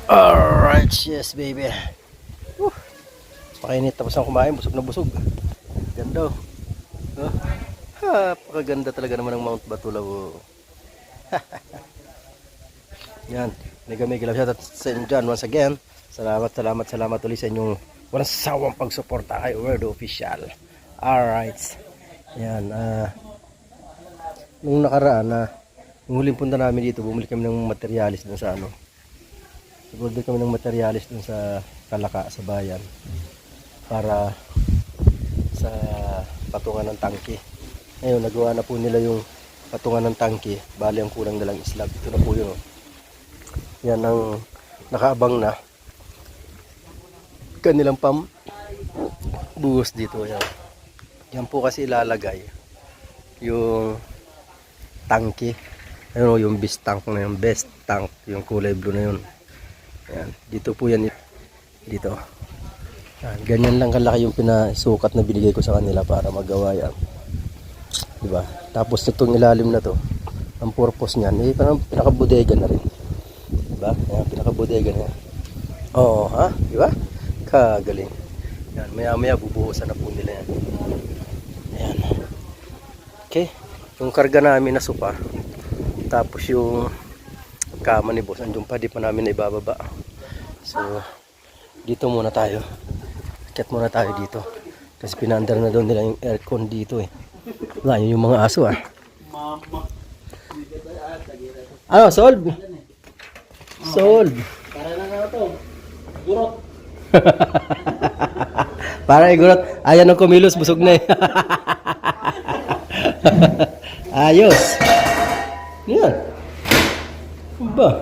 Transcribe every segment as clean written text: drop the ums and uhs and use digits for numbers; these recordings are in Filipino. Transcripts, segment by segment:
Alright, yes baby. Woo. Pakainit tapos ang kumain, busog na busog. Ganda oh. Oh. Pakaganda talaga naman ng Mount Batulaw. Yan, mega mega love shoutout sa inyo dyan once again. Salamat ulit sa inyong walang sawang pagsuporta kay Word Official. Alright. Yan, nung nakaraan yung huling punta namin dito, bumili kami ng materialis dun sa ano. Bumili kami ng materialis dun sa Kalaka, sa bayan. Para sa patungan ng tangke. Ngayon, nagawa na po nila yung patungan ng tangke. Bali ang kulang na lang slab. Ito na po yun. Oh. Yan ang nakaabang na kanilang buhos dito. Yan. Yan po kasi ilalagay yung tangke. Ano yung best tank na yung best tank. Yung kulay blue na yun. Yan. Dito po yan. Dito. Yan. Ganyan lang kalaki yung pinasukat na binigay ko sa kanila para magawa yan. Diba? Tapos itong ilalim na to, ang purpose niyan, parang pinakabodega na rin. Diba? Yan, pinakabodega na. Oo, ha? Diba? Kagaling. Yan, maya-maya bubuhusan na po nila yan. Ayan. Okay. Yung karga namin na sopa. Tapos yung kama ni boss, andun pa, di pa namin na ibababa. So, dito muna tayo. Chat muna tayo dito. Kasi pinandar na doon nila yung aircon dito eh. Wala, yun yung mga aso ah. Ano, solve? Solve. Para na nga ito. Gurot. Para igurot. Ayan ang kumilos, busog na eh. Ayos. Yan. Ba?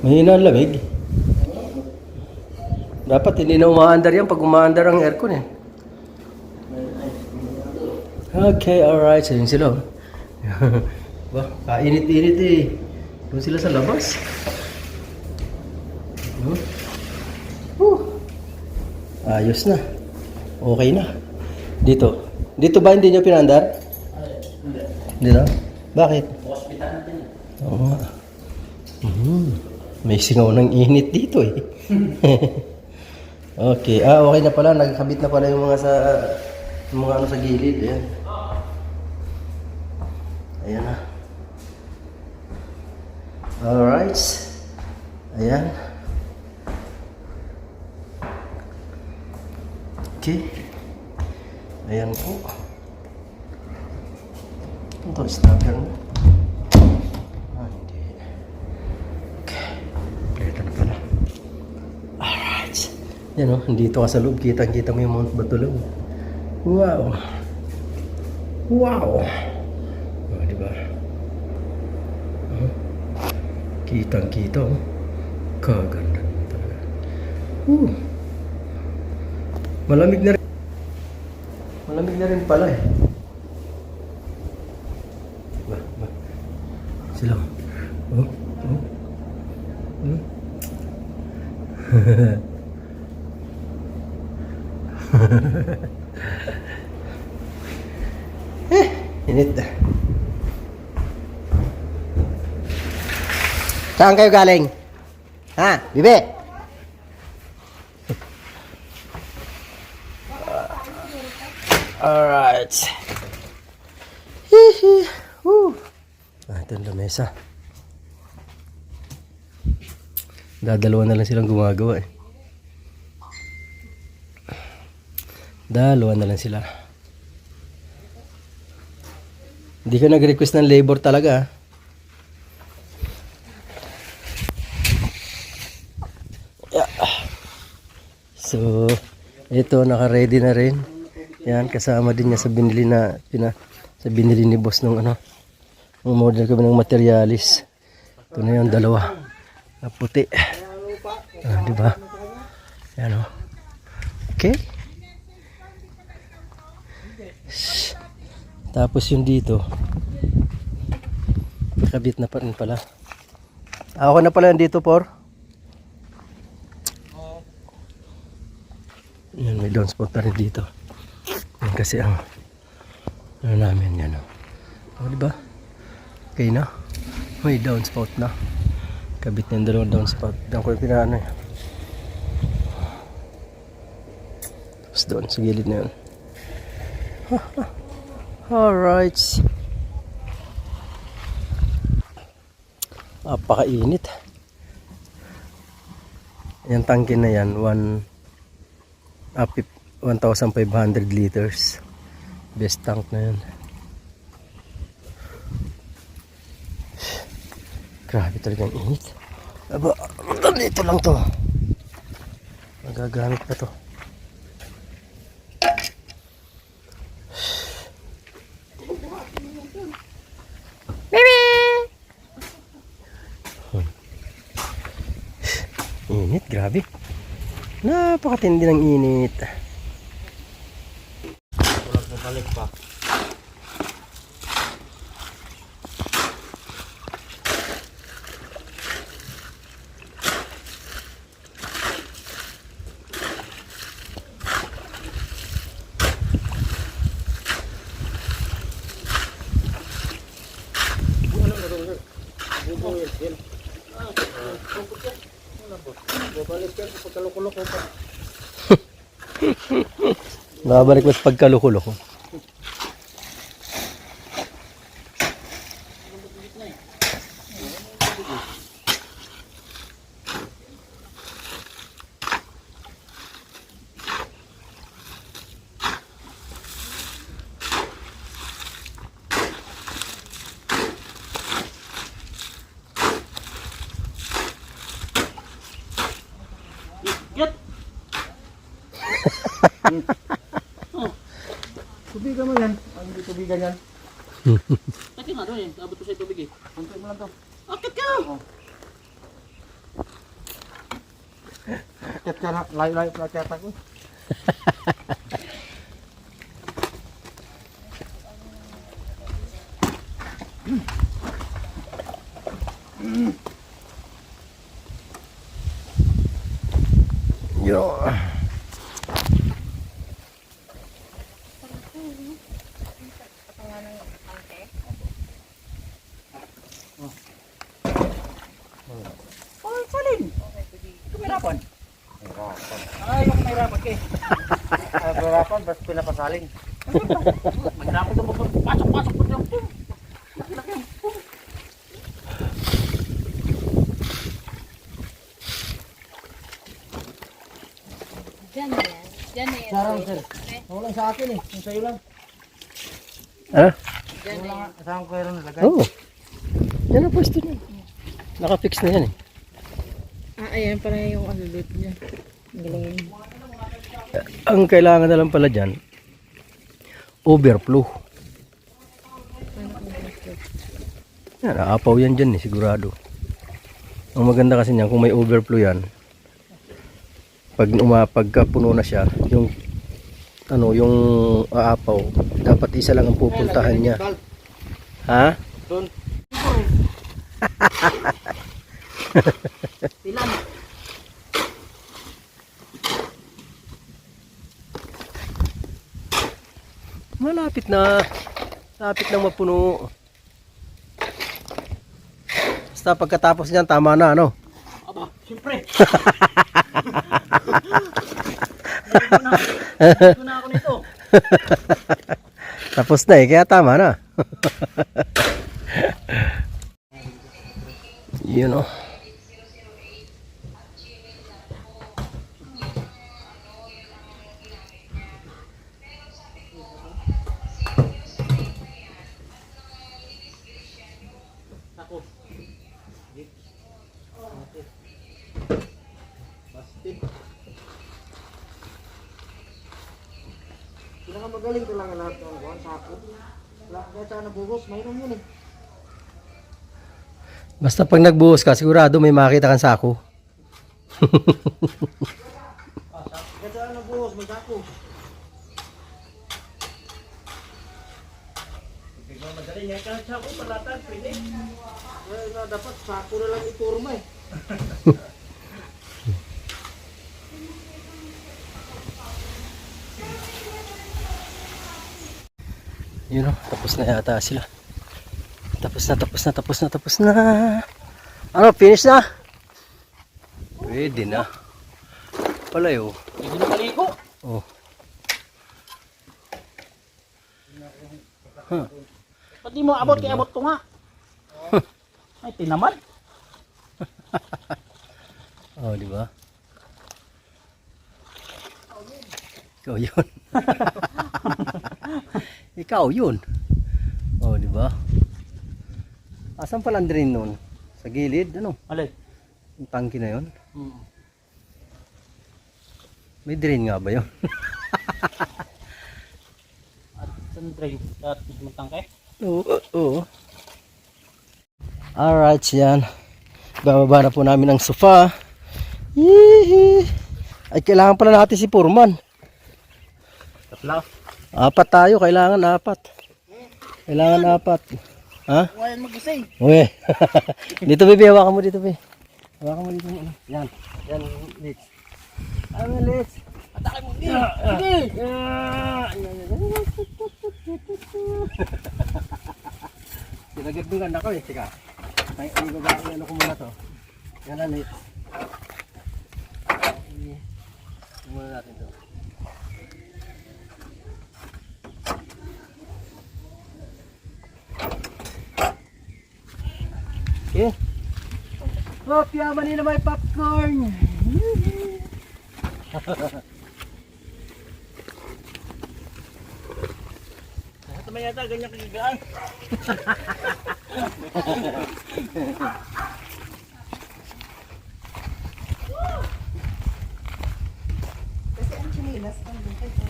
Mahina ang lamig. Dapat hindi na umaandar yan pag umaandar ang aircon eh. Okay, alright. So yun sila. Ba, kainit-init eh. Doon sila sa labas. Ayos na. Okay na. Dito. Dito ba hindi nyo pinandar? Hindi. Hindi na? Bakit? Hospital natin yan. Oo nga. May singaw ng init dito eh. Okay. Okay na pala. Nagkabit na pala yung mga ano sa gilid. Ayan. Ayan na. Alright. Ayan. Okay. Ayan po. Ito, stopper mo. Hindi. Okay. Ito na pala. Alright. Yan o, dito ka sa loob. Kitang-kita mo yung Mount Batulaw. Wow. Wow. O, diba? Kitang-kita o. Kaganda naman talaga. Malamig na rin. Malamig na rin pala eh. Ba. Sila. Oh. Init. Saan kayo galing? Ha? Bibi? Alright. Hihi. Woo. Ito ang lamesa. Dalawa na lang silang gumagawa eh. Dalawa na lang sila. Hindi ka nag-request ng labor talaga. Yeah. So, ito naka-ready na rin. Yan, kasama din niya sa binili sa binili ni boss nung ano. Nung model kami ng materialis. Ito na yung dalawa. Na puti. Di ba? Yan o. Okay. Shhh. Tapos yung dito. Nakabit na pa rin pala. Ako na pala yung dito, por. Yan, may downspout na rin dito. Yan kasi ang ano namin yan. O, diba? Okay na. May downspout na. Kabit na yung dalawa doon sa pag. Doon ko yung pinaano eh. Tapos doon sa gilid na yun. Alright. Napakainit. Yung tangke na yan, 1,500 liters. Best tank na yan. Grabe talagang init. Aba, dito lang to. Magagamit pa to. Init, grabe. Napakatindi ng init. Walang mabalik pa. Babalik yan sa pagkalukuloko pa. Nakabalik mo sa pagkaluko-luko. Get! Tubigan mo yan. Ang hindi tubigan yan. Kasi nga doon eh. Abot ko sa tubig eh. Puntoy mo lang to. Akit ka! Akit ka na. Layo-layo pa tiyata ko. Yo. Oh, salin! Tumirapan. Ay, yung tumirapan kay. Tumirapan, basta pinapasaling. Magnapos ito, pasok-pasok po yung pum. Laki-laki yung pum. Diyan na yan. Diyan na yan. Sarang, sir. Wala sa akin eh. Yung sa'yo lang. Ha? Diyan na yan. Kasama ko yun nalagay. Oo. Yan ang pwesto niya. Nakafix na yan eh. Ayan pala yung alulot niya. Galing. Ang kailangan na lang pala dyan, overflow. Yan, aapaw yan dyan eh, sigurado. Ang maganda kasi niyan, kung may overflow yan, pagka puno na siya, yung aapaw, dapat isa lang ang pupuntahan niya. Ha? Doon. Ilan? Malapit na. Lapit nang mapuno. Basta pagkatapos niyan, tama na, ano? Aba, siyempre. Dito na ako nito. Tapos na eh, kaya tama na. Yun o. Ako. Bastin. Pinakamagaling talaga lahat ng buwan sa ako. Lahat sa nabuhos, mayroon yun eh. Basta pag nagbuhos ka, sigurado may makita kang sako. Kaya sa nabuhos, may sako. Madali nga kahit sako, palatag, pwede. Kaya dapat sako na lang iturma eh. Yun o, tapos na yata sila. Tapos na. Ano, finish na? Pwede na. Palayo. Hindi na maligo. Oh. Pati mo abot, kaya abot ko nga. Ay, tinamad. Oh, di ba? Ikaw yun. Ikaw yun. Oh, di ba? Asan pala ang drain nun? Sa gilid, ano? Alay. Yung tangke na yun? Hmm. May drain nga ba yun? At saan drain? At magtangke? Oo. Oo. Alright, yan. Bababa na po namin ang sofa. Yee! Ay, kailangan pala natin si Purman. Tatla. 4 tayo, kailangan 4. Kailangan 4. Ha? Huwag mag-isay. Uy. Dito, Bebe, hawakan mo dito, Bebe. Hawakan mo dito. Yan. Yan, Litz. Ano, Litz? Atake mo. Hindi. Sinagagdungan ako eh. Sika. Ay, babae, ano ko muna to. Yan na, Litz. Muna natin to. Okay. Oh, piyaman nila may popcorn. Ito may yata, ganyan kagigaan. Kasi ang chinilas ang dito.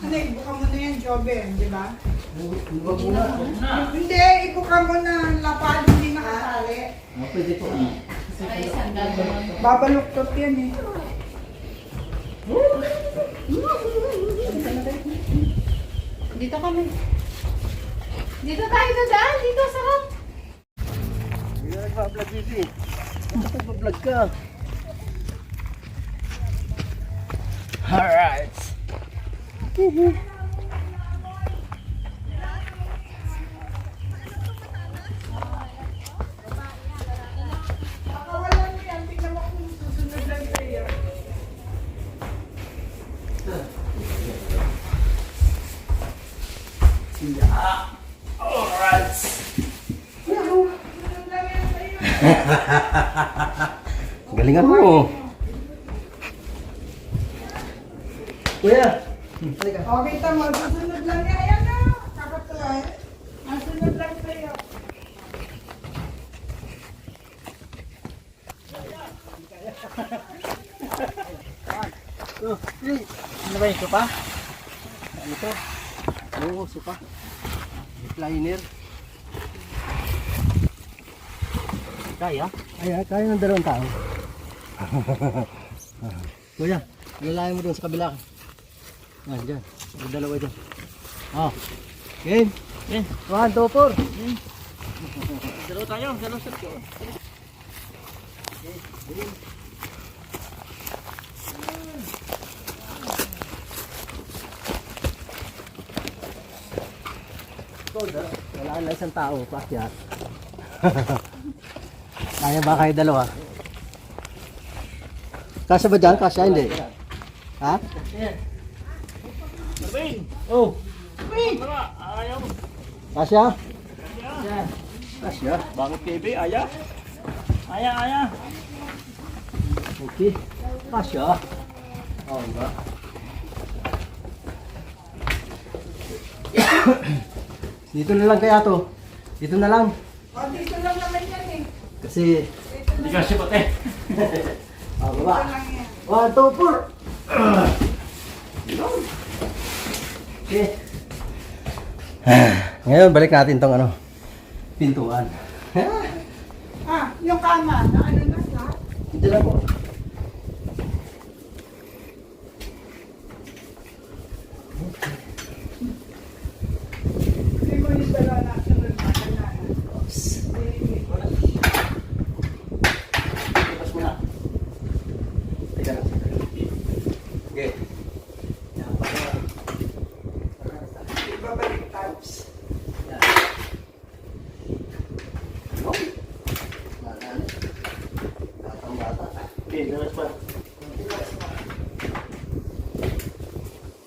Ano, ibuka mo na yan, Joben, di ba? Iba muna. Hindi, ibuka mo na lapad, hindi nakasali. Pwede po. Ay, sandal naman. Babaluktot yan eh. Dito kami. Dito tayo dadaan. Dito, sarap. Hindi na nagpa-vlog dito eh. Nagpa-vlog ka. Alright. Pakawalan mo yan, tingnan mo kung susunod lang sa'yo. Alright. Susunod lang yan sa'yo. Galingan mo. Kuya. Halika. O, kita mo, susunod lang yan. Ayan na, kakatuwa. Susunod lang sa'yo. Ano ba yung sopa? Ano to? Oo, supa. Recliner. Kaya? Ay, kaya ng 2 tao. Kuya, lalayan mo doon sa kabila. Ah, dyan. May 2 dyan. Oh. Game. Eh, 1, 2, 4. dalawa tayo. Dalawa set ko. Wala na isang tao, paakyat. Kaya ba kayo 2? Kasya ba dyan? Kasya hindi? Ha? Marvin! Oh! Marvin! Ayaw! Kasya? Kasya. Bakit TV? Aya? Aya, aya! Okay. Kasya. Oh, diba? Dito na lang kaya to. Dito na lang. O, dito lang naman yan eh. Kasi, Hindi ka sipot eh. ah, Dito baba. lang yan. 1, 2, 4. Okay. Ngayon, balik natin tong ano, pintuan. Ah, yung kama, na ano na lahat. Hindi lang po. Hindi mo yung dalawa na sunod na kailangan. Tapos muna. Teka lang. Okay. Yan, para- Ibabalik tayo. Dalas pa.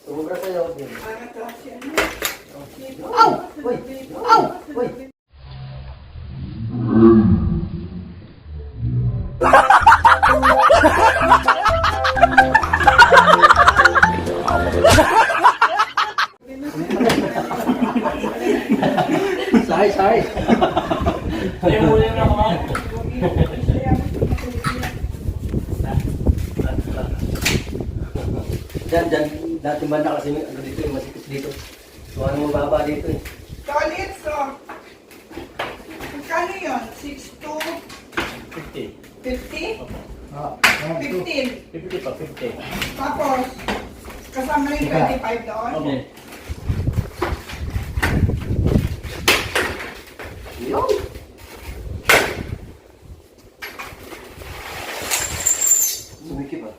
Tumubra sa'yo. Para klase ano. Aw! Uy! Aw! Uy! Sorry. Ayaw mo lang ako man. Diyan. Dati banda kasi ano dito yung masikip dito. So ano mo baba dito eh. Solid, so. Magkano yun? 6 to 50. 50? Ah, 15. 50 pa, 50. Tapos, kasama rin 25 doon. Okay. Yo! Sumikip ah.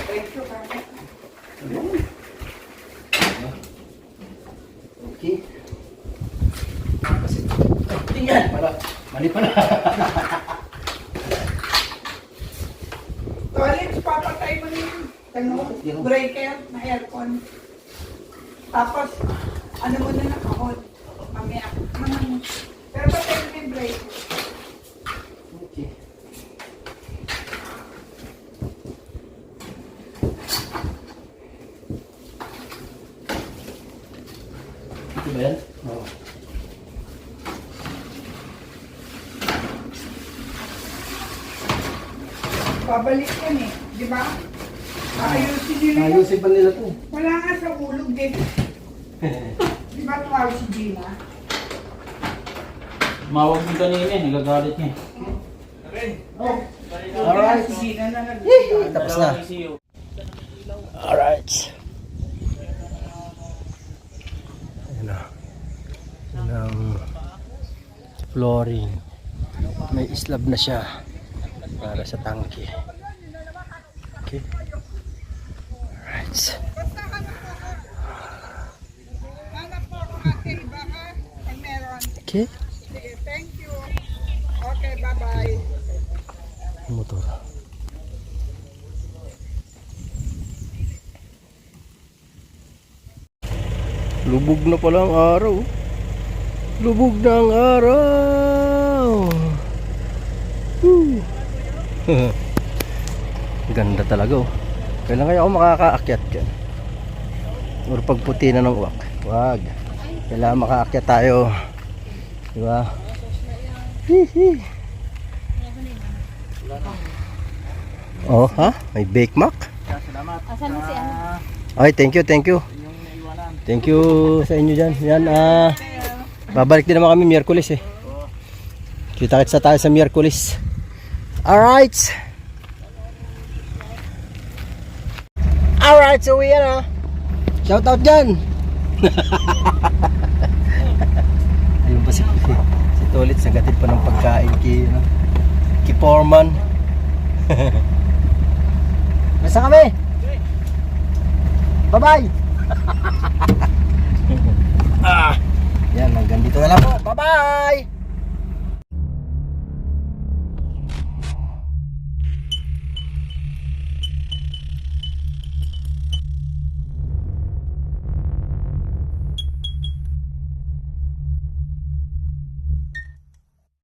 Thank you, Kaka. Okay. Kasi, tingnan! Mali pala. Solid, papatay mo na yung breaker na aircon. Tapos, ano mo na nakahod. Mamaya. Pero patay mo yung breaker. Okay. Ito ba yan? Oo. Babalik yan eh. Di ba? Ayusin nila yun. Ayusin pa nila to. Wala nga sa ulog din. Di ba tumawa si Gina? Mawag mo kanina eh, nagagalit niya. Alright. Si Gina na nag-gina. Tapos na. Alright. Ayan na. Ayan ang flooring. May slab na siya para sa tangke. Okay. Alright. Hanap po ako ate, baka pag meron. Okay. Sige, thank you. Okay, bye-bye. Motor. Lubog na pala ang araw. Lubog na ang araw. Woo. Ganda talaga oh. Kailan kaya ako makakaakyat dyan? Or pagputi na ng uwak. Wag. Kailangan makaakyat tayo. Diba? Hihi. Oh, ha? May bake mac? Salamat. Asan mo si ano? Okay, thank you. Yung naiwanan. Thank you sa inyo dyan. Yan, babalik din naman kami Miyerkules eh. Kita-kits na tayo sa Miyerkules. Alright! Alright, so yan ah. Shout out dyan! Ayun pa si Tolit, sagatid pa ng pagkain ki Foreman. Nasa kami? Bye-bye! Yan, hanggang dito na lang po. Bye-bye!